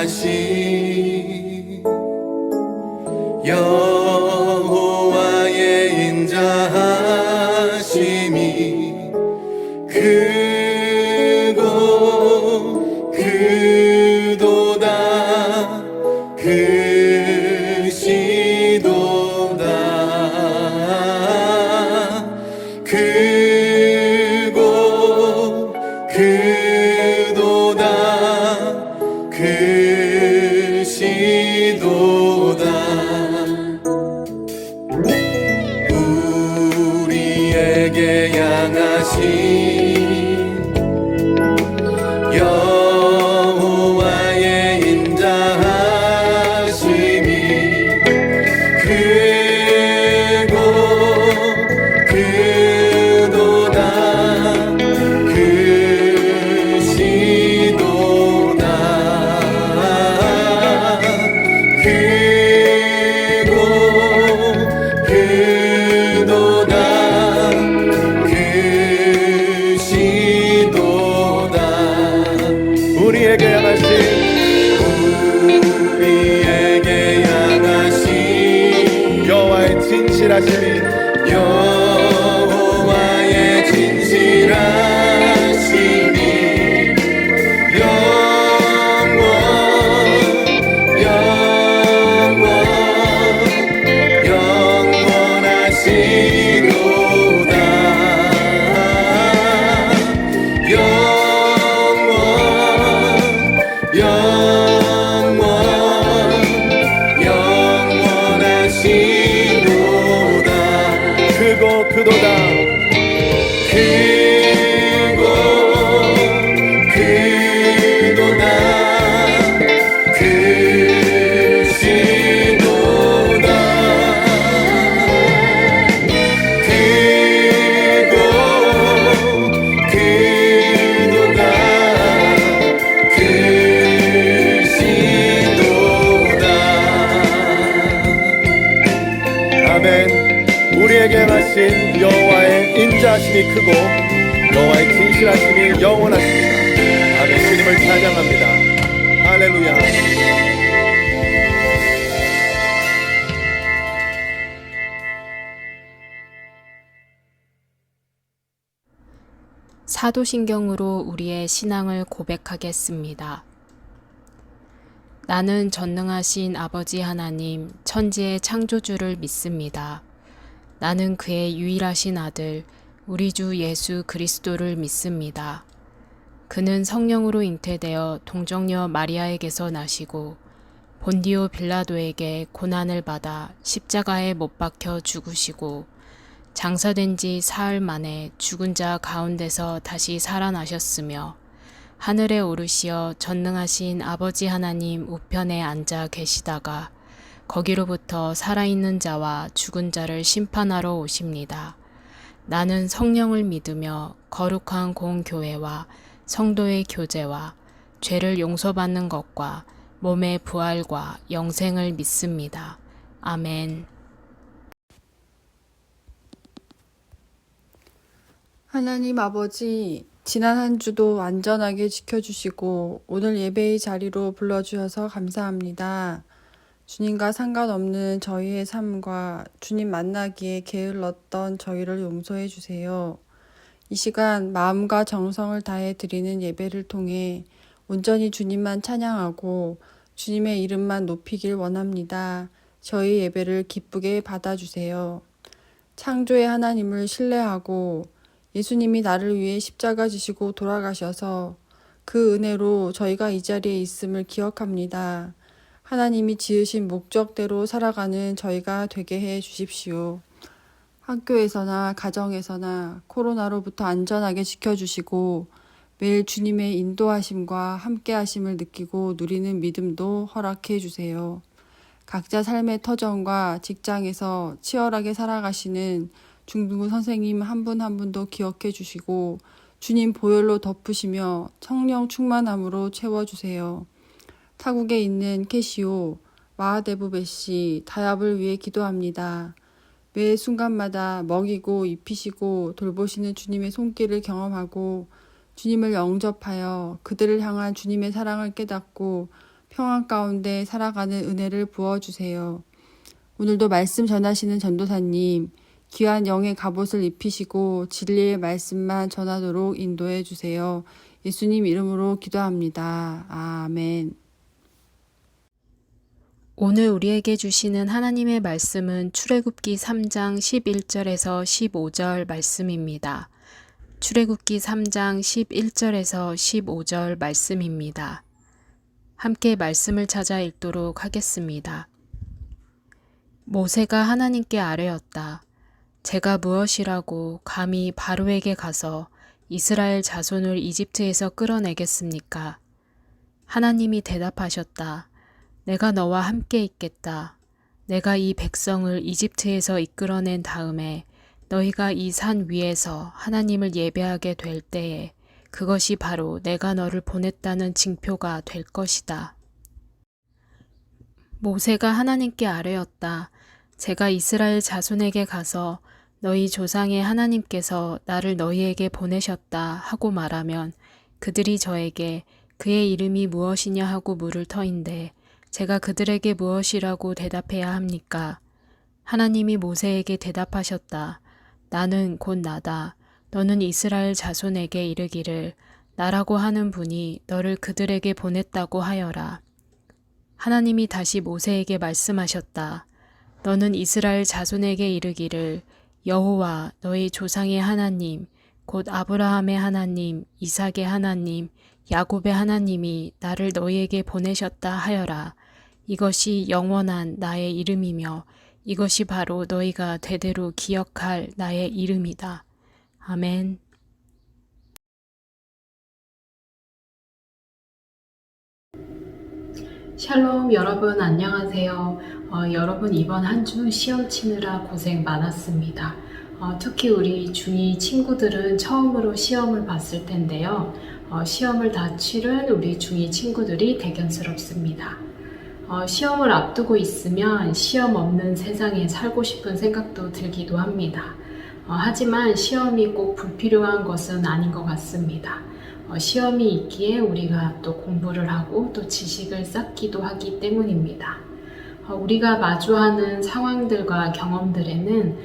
향하신 여호와의 인자하심이 크고 크도다 크시도다 크고 크도다 크시도다 우리에게 향하신 여호와의 인자하심이 크고 크도다 크시도다 크고 크도다 크시도다 우리에게 향하신 여호와의 진실하심이 여호와의 진실하심이 영원 영원하시도다 영원하시도다 크고 크도다 크고 크도다 크시도다 크고 크도다 크시도다 아멘. 우리에게 하신 여호와의 인자하심이 크고 여호와의 진실하심이 영원하십니다. 아멘. 주님을 찬양합니다. 할렐루야. 사도신경으로 우리의 신앙을 고백하겠습니다. 나는 전능하신 아버지 하나님, 천지의 창조주를 믿습니다. 나는 그의 유일하신 아들, 우리 주 예수 그리스도를 믿습니다. 그는 성령으로 잉태되어 동정녀 마리아에게서 나시고 본디오 빌라도에게 고난을 받아 십자가에 못 박혀 죽으시고 장사된 지 사흘 만에 죽은 자 가운데서 다시 살아나셨으며 하늘에 오르시어 전능하신 아버지 하나님 우편에 앉아 계시다가 거기로부터 살아있는 자와 죽은 자를 심판하러 오십니다. 나는 성령을 믿으며 거룩한 공교회와 성도의 교제와 죄를 용서받는 것과 몸의 부활과 영생을 믿습니다. 아멘. 하나님 아버지, 지난 한 주도 안전하게 지켜주시고 오늘 예배의 자리로 불러주셔서 감사합니다. 주님과 상관없는 저희의 삶과 주님 만나기에 게을렀던 저희를 용서해 주세요. 이 시간 마음과 정성을 다해 드리는 예배를 통해 온전히 주님만 찬양하고 주님의 이름만 높이길 원합니다. 저희 예배를 기쁘게 받아주세요. 창조의 하나님을 신뢰하고 예수님이 나를 위해 십자가 지시고 돌아가셔서 그 은혜로 저희가 이 자리에 있음을 기억합니다. 하나님이 지으신 목적대로 살아가는 저희가 되게 해 주십시오. 학교에서나 가정에서나 코로나로부터 안전하게 지켜주시고 매일 주님의 인도하심과 함께하심을 느끼고 누리는 믿음도 허락해 주세요. 각자 삶의 터전과 직장에서 치열하게 살아가시는 중등부 선생님 한 분 한 분도 기억해 주시고 주님 보혈로 덮으시며 성령 충만함으로 채워주세요. 타국에 있는 캐시오, 마하데부베 씨, 다합을 위해 기도합니다. 매 순간마다 먹이고 입히시고 돌보시는 주님의 손길을 경험하고 주님을 영접하여 그들을 향한 주님의 사랑을 깨닫고 평안 가운데 살아가는 은혜를 부어주세요. 오늘도 말씀 전하시는 전도사님, 귀한 영의 갑옷을 입히시고 진리의 말씀만 전하도록 인도해 주세요. 예수님 이름으로 기도합니다. 아멘. 오늘 우리에게 주시는 하나님의 말씀은 출애굽기 3장 11절에서 15절 말씀입니다. 출애굽기 3장 11절에서 15절 말씀입니다. 함께 말씀을 찾아 읽도록 하겠습니다. 모세가 하나님께 아뢰었다. 제가 무엇이라고 감히 바로에게 가서 이스라엘 자손을 이집트에서 끌어내겠습니까? 하나님이 대답하셨다. 내가 너와 함께 있겠다. 내가 이 백성을 이집트에서 이끌어낸 다음에 너희가 이 산 위에서 하나님을 예배하게 될 때에 그것이 바로 내가 너를 보냈다는 징표가 될 것이다. 모세가 하나님께 아뢰었다. 제가 이스라엘 자손에게 가서 너희 조상의 하나님께서 나를 너희에게 보내셨다 하고 말하면 그들이 저에게 그의 이름이 무엇이냐 하고 물을 터인데 제가 그들에게 무엇이라고 대답해야 합니까? 하나님이 모세에게 대답하셨다. 나는 곧 나다. 너는 이스라엘 자손에게 이르기를 나라고 하는 분이 너를 그들에게 보냈다고 하여라. 하나님이 다시 모세에게 말씀하셨다. 너는 이스라엘 자손에게 이르기를 여호와 너희 조상의 하나님 곧 아브라함의 하나님, 이삭의 하나님, 야곱의 하나님이 나를 너희에게 보내셨다 하여라. 이것이 영원한 나의 이름이며 이것이 바로 너희가 대대로 기억할 나의 이름이다. 아멘. 샬롬 여러분 안녕하세요. 여러분 이번 한 주 시험 치느라 고생 많았습니다. 특히 우리 중2 친구들은 처음으로 시험을 봤을 텐데요. 시험을 다 치른 우리 중2 친구들이 대견스럽습니다. 시험을 앞두고 있으면 시험 없는 세상에 살고 싶은 생각도 들기도 합니다. 하지만 시험이 꼭 불필요한 것은 아닌 것 같습니다. 시험이 있기에 우리가 또 공부를 하고 또 지식을 쌓기도 하기 때문입니다. 우리가 마주하는 상황들과 경험들에는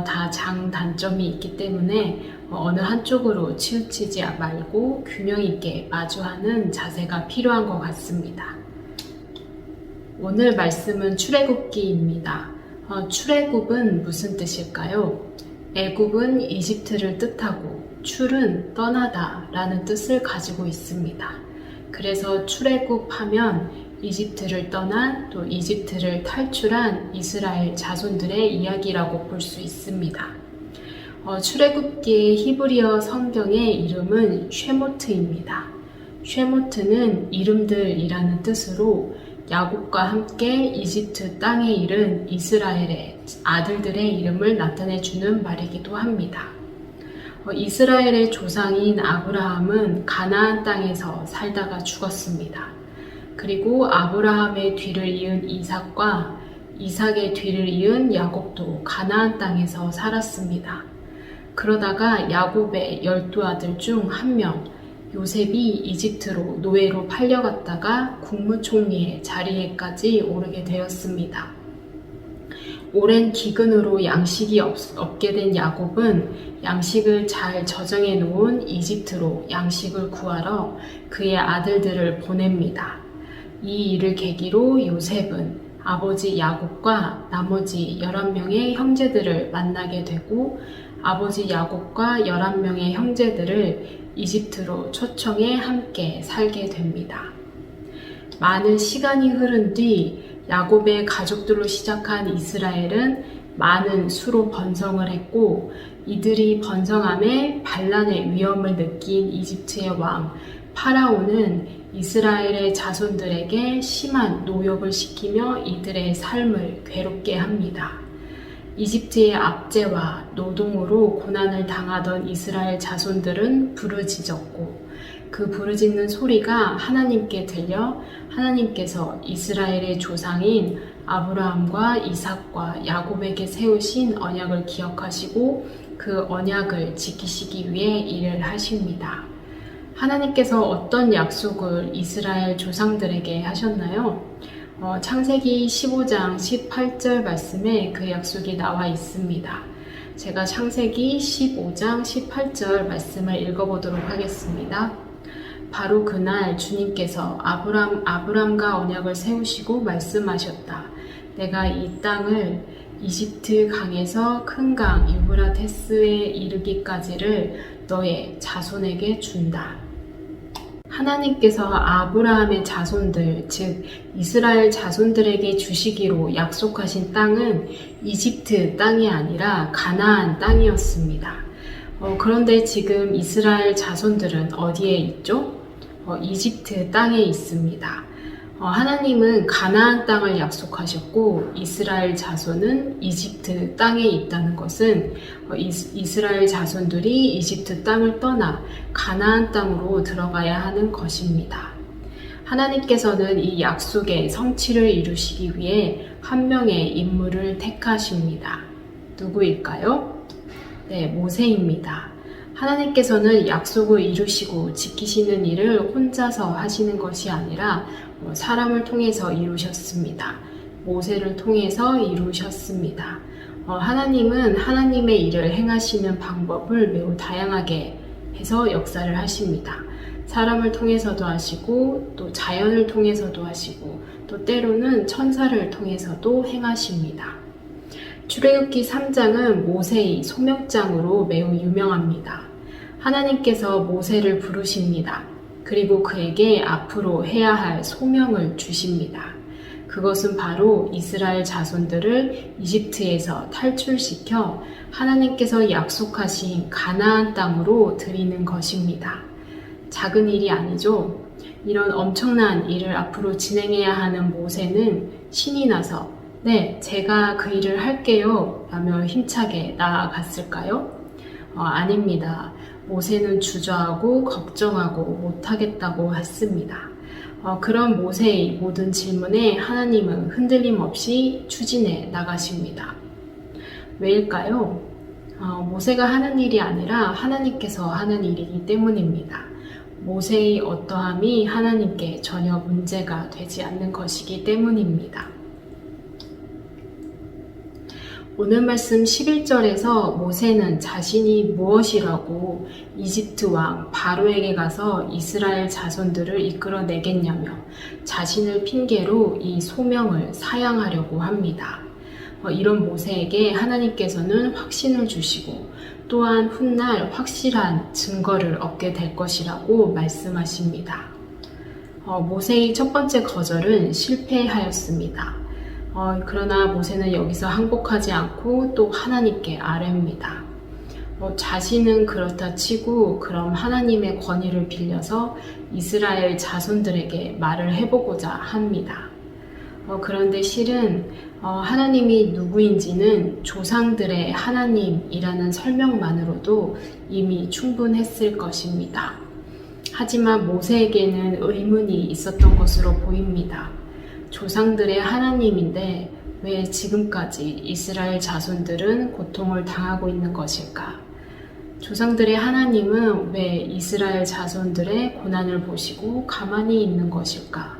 다 장단점이 있기 때문에 어느 한쪽으로 치우치지 말고 균형 있게 마주하는 자세가 필요한 것 같습니다. 오늘 말씀은 출애굽기입니다. 출애굽은 무슨 뜻일까요? 애굽은 이집트를 뜻하고 출은 떠나다 라는 뜻을 가지고 있습니다. 그래서 출애굽하면 이집트를 떠난 또 이집트를 탈출한 이스라엘 자손들의 이야기라고 볼 수 있습니다. 출애굽기의 히브리어 성경의 이름은 쉐모트입니다. 쉐모트는 이름들이라는 뜻으로 야곱과 함께 이집트 땅에 이른 이스라엘의 아들들의 이름을 나타내주는 말이기도 합니다. 이스라엘의 조상인 아브라함은 가나안 땅에서 살다가 죽었습니다. 그리고 아브라함의 뒤를 이은 이삭과 이삭의 뒤를 이은 야곱도 가나안 땅에서 살았습니다. 그러다가 야곱의 12아들 중 한 명, 요셉이 이집트로 노예로 팔려갔다가 국무총리의 자리에까지 오르게 되었습니다. 오랜 기근으로 양식이 없게 된 야곱은 양식을 잘 저장해 놓은 이집트로 양식을 구하러 그의 아들들을 보냅니다. 이 일을 계기로 요셉은 아버지 야곱과 나머지 11명의 형제들을 만나게 되고 아버지 야곱과 11명의 형제들을 이집트로 초청해 함께 살게 됩니다. 많은 시간이 흐른 뒤 야곱의 가족들로 시작한 이스라엘은 많은 수로 번성을 했고 이들이 번성함에 반란의 위험을 느낀 이집트의 왕 파라오는 이스라엘의 자손들에게 심한 노역을 시키며 이들의 삶을 괴롭게 합니다. 이집트의 압제와 노동으로 고난을 당하던 이스라엘 자손들은 부르짖었고 그 부르짖는 소리가 하나님께 들려 하나님께서 이스라엘의 조상인 아브라함과 이삭과 야곱에게 세우신 언약을 기억하시고 그 언약을 지키시기 위해 일을 하십니다. 하나님께서 어떤 약속을 이스라엘 조상들에게 하셨나요? 창세기 15장 18절 말씀에 그 약속이 나와 있습니다. 제가 창세기 15장 18절 말씀을 읽어보도록 하겠습니다. 바로 그날 주님께서 아브람과 언약을 세우시고 말씀하셨다. 내가 이 땅을 이집트 강에서 큰 강 유브라테스에 이르기까지를 너의 자손에게 준다. 하나님께서 아브라함의 자손들, 즉 이스라엘 자손들에게 주시기로 약속하신 땅은 이집트 땅이 아니라 가나안 땅이었습니다. 그런데 지금 이스라엘 자손들은 어디에 있죠? 이집트 땅에 있습니다. 하나님은 가나안 땅을 약속하셨고 이스라엘 자손은 이집트 땅에 있다는 것은 이스라엘 자손들이 이집트 땅을 떠나 가나안 땅으로 들어가야 하는 것입니다. 하나님께서는 이 약속의 성취를 이루시기 위해 한 명의 인물을 택하십니다. 누구일까요? 네, 모세입니다. 하나님께서는 약속을 이루시고 지키시는 일을 혼자서 하시는 것이 아니라 사람을 통해서 이루셨습니다. 모세를 통해서 이루셨습니다. 하나님은 하나님의 일을 행하시는 방법을 매우 다양하게 해서 역사를 하십니다. 사람을 통해서도 하시고 또 자연을 통해서도 하시고 또 때로는 천사를 통해서도 행하십니다. 출애굽기 3장은 모세의 소명장으로 매우 유명합니다. 하나님께서 모세를 부르십니다. 그리고 그에게 앞으로 해야 할 소명을 주십니다. 그것은 바로 이스라엘 자손들을 이집트에서 탈출시켜 하나님께서 약속하신 가나안 땅으로 드리는 것입니다. 작은 일이 아니죠. 이런 엄청난 일을 앞으로 진행해야 하는 모세는 신이 나서 네, 제가 그 일을 할게요 라며 힘차게 나아갔을까요? 아닙니다. 모세는 주저하고 걱정하고 못하겠다고 했습니다. 그런 모세의 모든 질문에 하나님은 흔들림 없이 추진해 나가십니다. 왜일까요? 모세가 하는 일이 아니라 하나님께서 하는 일이기 때문입니다. 모세의 어떠함이 하나님께 전혀 문제가 되지 않는 것이기 때문입니다. 오늘 말씀 11절에서 모세는 자신이 무엇이라고 이집트 왕 바로에게 가서 이스라엘 자손들을 이끌어내겠냐며 자신을 핑계로 이 소명을 사양하려고 합니다. 이런 모세에게 하나님께서는 확신을 주시고 또한 훗날 확실한 증거를 얻게 될 것이라고 말씀하십니다. 모세의 첫 번째 거절은 실패하였습니다. 그러나 모세는 여기서 항복하지 않고 또 하나님께 아뢰입니다. 자신은 그렇다 치고 그럼 하나님의 권위를 빌려서 이스라엘 자손들에게 말을 해보고자 합니다. 그런데 실은 하나님이 누구인지는 조상들의 하나님이라는 설명만으로도 이미 충분했을 것입니다. 하지만 모세에게는 의문이 있었던 것으로 보입니다. 조상들의 하나님인데 왜 지금까지 이스라엘 자손들은 고통을 당하고 있는 것일까? 조상들의 하나님은 왜 이스라엘 자손들의 고난을 보시고 가만히 있는 것일까?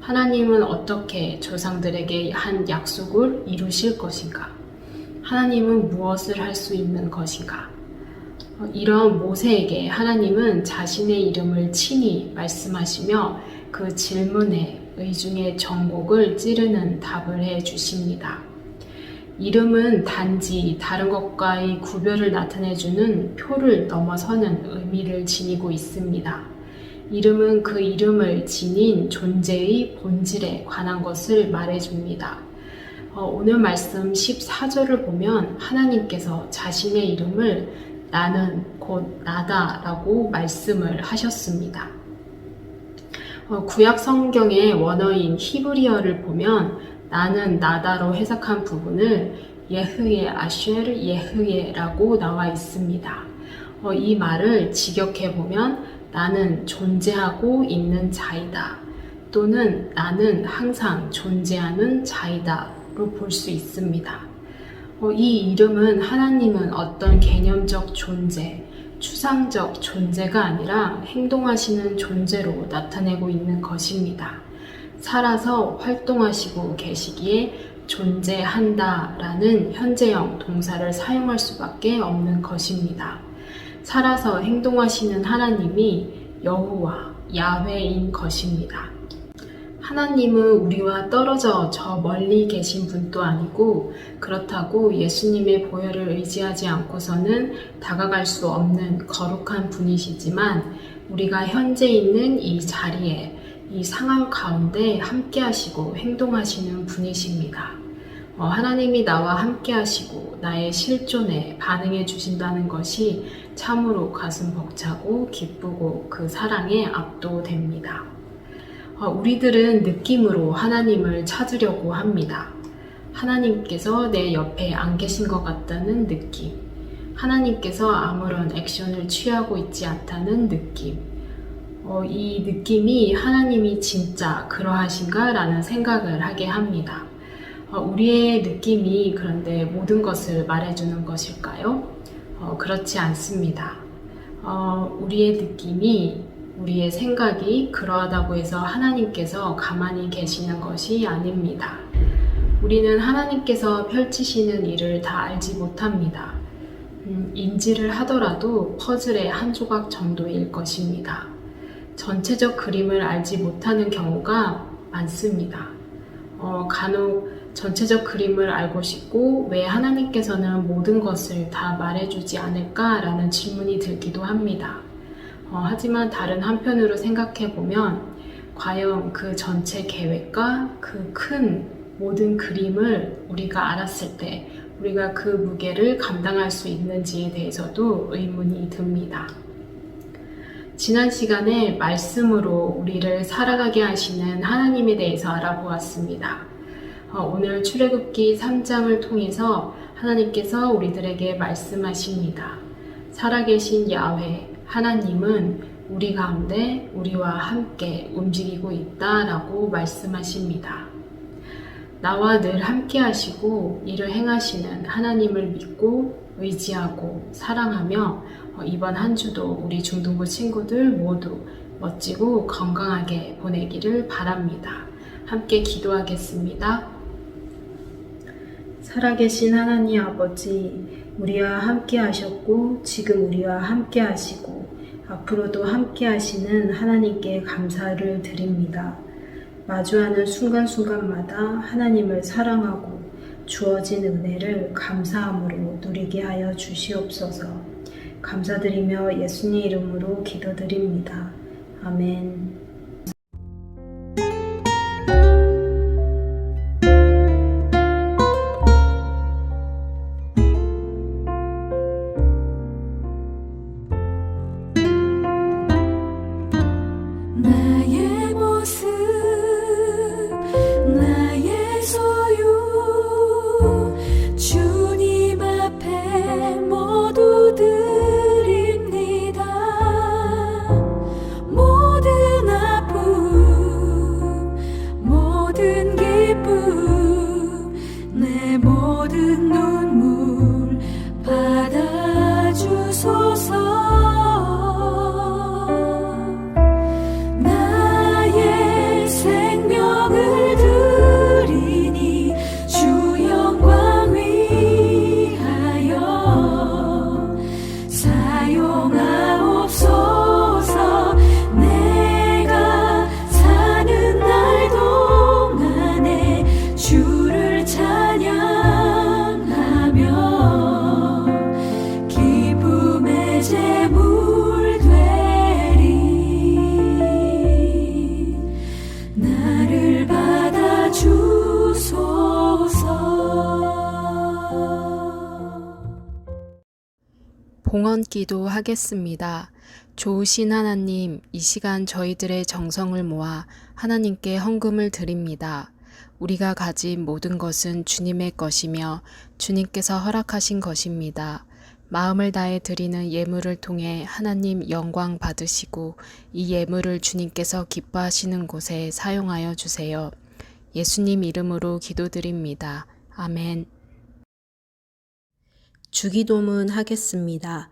하나님은 어떻게 조상들에게 한 약속을 이루실 것인가? 하나님은 무엇을 할 수 있는 것인가? 이런 모세에게 하나님은 자신의 이름을 친히 말씀하시며 그 질문에 의중의 정곡을 찌르는 답을 해 주십니다. 이름은 단지 다른 것과의 구별을 나타내주는 표를 넘어서는 의미를 지니고 있습니다. 이름은 그 이름을 지닌 존재의 본질에 관한 것을 말해줍니다. 오늘 말씀 14절을 보면 하나님께서 자신의 이름을 나는 곧 나다 라고 말씀을 하셨습니다. 구약 성경의 원어인 히브리어를 보면 나는 나다로 해석한 부분을 예흐예 아쉐르 예흐예라고 나와 있습니다. 이 말을 직역해보면 나는 존재하고 있는 자이다 또는 나는 항상 존재하는 자이다로 볼 수 있습니다. 이 이름은 하나님은 어떤 개념적 존재 추상적 존재가 아니라 행동하시는 존재로 나타내고 있는 것입니다. 살아서 활동하시고 계시기에 존재한다라는 현재형 동사를 사용할 수밖에 없는 것입니다. 살아서 행동하시는 하나님이 여호와, 야훼인 것입니다. 하나님은 우리와 떨어져 저 멀리 계신 분도 아니고 그렇다고 예수님의 보혈을 의지하지 않고서는 다가갈 수 없는 거룩한 분이시지만 우리가 현재 있는 이 자리에 이 상황 가운데 함께 하시고 행동하시는 분이십니다. 하나님이 나와 함께 하시고 나의 실존에 반응해 주신다는 것이 참으로 가슴 벅차고 기쁘고 그 사랑에 압도됩니다. 우리들은 느낌으로 하나님을 찾으려고 합니다. 하나님께서 내 옆에 안 계신 것 같다는 느낌, 하나님께서 아무런 액션을 취하고 있지 않다는 느낌, 이 느낌이 하나님이 진짜 그러하신가 라는 생각을 하게 합니다. 우리의 느낌이 그런데 모든 것을 말해주는 것일까요? 그렇지 않습니다. 우리의 느낌이 우리의 생각이 그러하다고 해서 하나님께서 가만히 계시는 것이 아닙니다. 우리는 하나님께서 펼치시는 일을 다 알지 못합니다. 인지를 하더라도 퍼즐의 한 조각 정도일 것입니다. 전체적 그림을 알지 못하는 경우가 많습니다. 간혹 전체적 그림을 알고 싶고 왜 하나님께서는 모든 것을 다 말해주지 않을까라는 질문이 들기도 합니다. 하지만 다른 한편으로 생각해보면 과연 그 전체 계획과 그 큰 모든 그림을 우리가 알았을 때 우리가 그 무게를 감당할 수 있는지에 대해서도 의문이 듭니다. 지난 시간에 말씀으로 우리를 살아가게 하시는 하나님에 대해서 알아보았습니다. 오늘 출애굽기 3장을 통해서 하나님께서 우리들에게 말씀하십니다. 살아계신 야훼 하나님은 우리 가운데 우리와 함께 움직이고 있다라고 말씀하십니다. 나와 늘 함께 하시고 일을 행하시는 하나님을 믿고 의지하고 사랑하며 이번 한 주도 우리 중등부 친구들 모두 멋지고 건강하게 보내기를 바랍니다. 함께 기도하겠습니다. 살아계신 하나님 아버지, 우리와 함께 하셨고 지금 우리와 함께 하시고 앞으로도 함께 하시는 하나님께 감사를 드립니다. 마주하는 순간순간마다 하나님을 사랑하고 주어진 은혜를 감사함으로 누리게 하여 주시옵소서. 감사드리며 예수님 이름으로 기도드립니다. 아멘. 나의 모습 나의 소유 주님 앞에 모두 드립니다. 모든 아픔 모든 기쁨 내 모든 눈물 받아주소서. 봉헌기도 하겠습니다. 좋으신 하나님, 이 시간 저희들의 정성을 모아 하나님께 헌금을 드립니다. 우리가 가진 모든 것은 주님의 것이며 주님께서 허락하신 것입니다. 마음을 다해 드리는 예물을 통해 하나님 영광 받으시고 이 예물을 주님께서 기뻐하시는 곳에 사용하여 주세요. 예수님 이름으로 기도드립니다. 아멘. 주기도문 하겠습니다.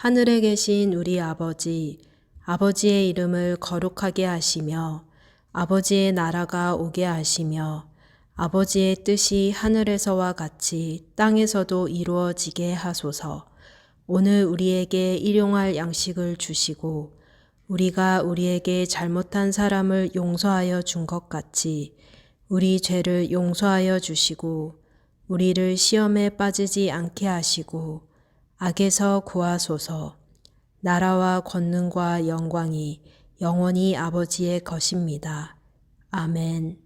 하늘에 계신 우리 아버지, 아버지의 이름을 거룩하게 하시며 아버지의 나라가 오게 하시며 아버지의 뜻이 하늘에서와 같이 땅에서도 이루어지게 하소서. 오늘 우리에게 일용할 양식을 주시고 우리가 우리에게 잘못한 사람을 용서하여 준 것 같이 우리 죄를 용서하여 주시고 우리를 시험에 빠지지 않게 하시고 악에서 구하소서. 나라와 권능과 영광이 영원히 아버지의 것입니다. 아멘.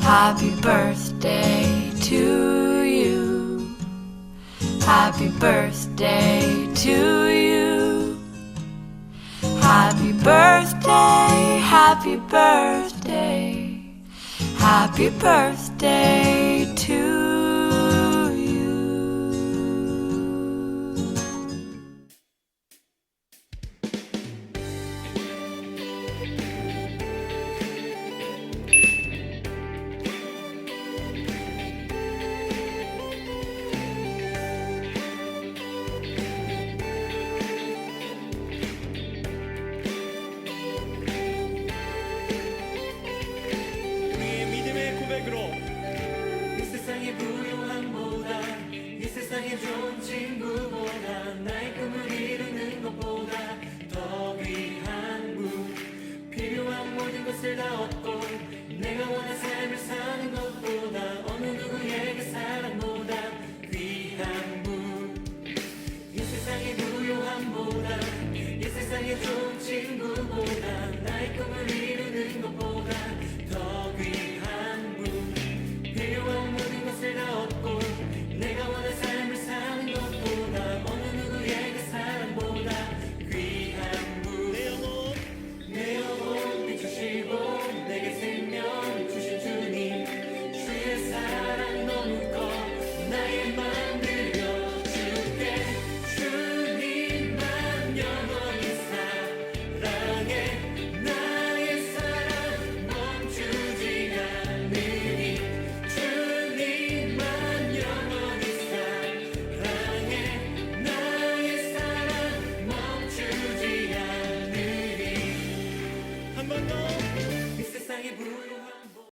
Happy birthday to you. Happy birthday to you. Happy birthday, happy birthday, happy birthday to you.